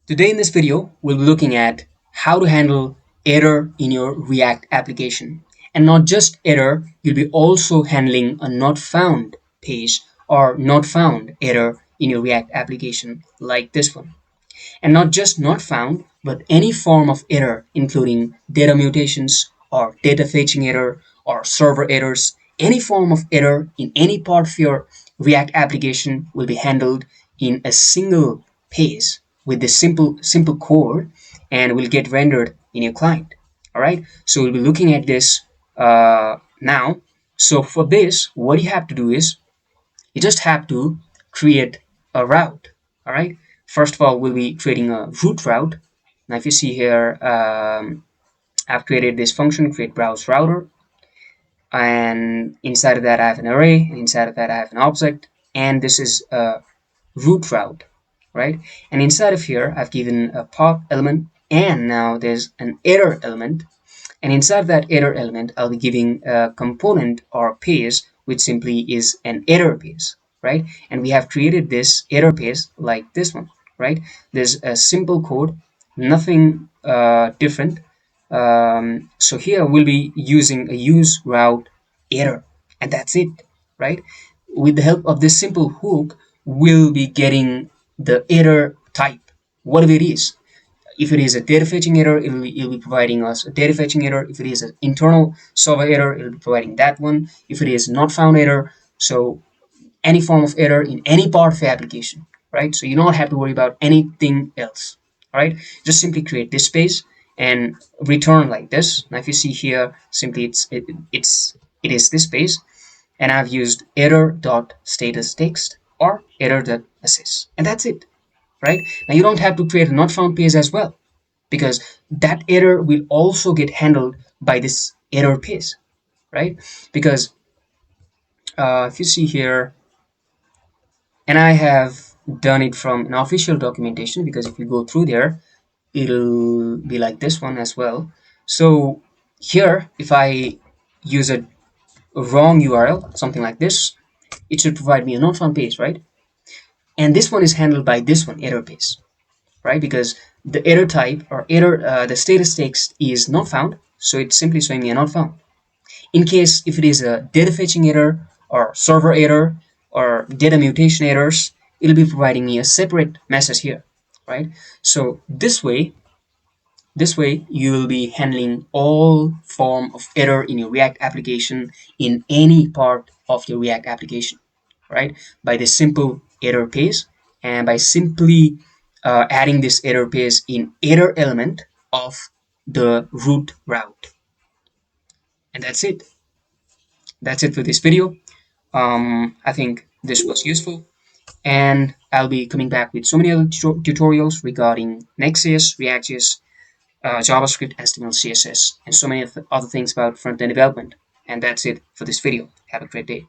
Today in this video, we'll be looking at how to handle error in your React application. And not just error, you'll be also handling a not found page or not found error in your React application like this one. And not just not found, but any form of error, including data mutations or data fetching error or server errors. Any form of error in any part of your React application will be handled in a single page with this simple code and will get rendered in your client. All right, so we'll be looking at this now. So for this, what you have to do is you just have to create a route. All right, first of all, we'll be creating a root route. Now if you see here, I've created this function, create browse router, and inside of that I have an array, and inside of that I have an object, and this is a root route, right? And inside of here I've given a path element, and now there's an error element, and inside that error element I'll be giving a component or page which simply is an error page, right? And we have created this error page like this one, right? There's a simple code, nothing different. So here we'll be using a useRouteError, and that's it, right? With the help of this simple hook, we'll be getting the error type, whatever it is. If it is a data fetching error, it'll be providing us a data fetching error. If it is an internal server error, it'll be providing that one. If it is not found error, so any form of error in any part of the application, right? So you don't have to worry about anything else, all right? Just simply create this space and return like this. Now if you see here, simply it is this space, and I've used error.statusText or error.assess, and that's it, right? Now you don't have to create a not found page as well, because that error will also get handled by this error page, right? Because if you see here, and I have done it from an official documentation, because if you go through there, it'll be like this one as well. So here, if I use a wrong URL, something like this, it should provide me a not found page, right? And this one is handled by this one, error page, right? Because the error type or error, the status text is not found, so it's simply showing me a not found. In case if it is a data fetching error or server error or data mutation errors, it'll be providing me a separate message here, right? So this way you will be handling all form of error in your React application in any part of your React application, right? By this simple error page, and by simply adding this error page in error element of the root route. And that's it. That's it for this video. I think this was useful, and I'll be coming back with so many other tutorials regarding Next.js, React.js, JavaScript, HTML, CSS, and so many other things about front-end development. And that's it for this video. Have a great day.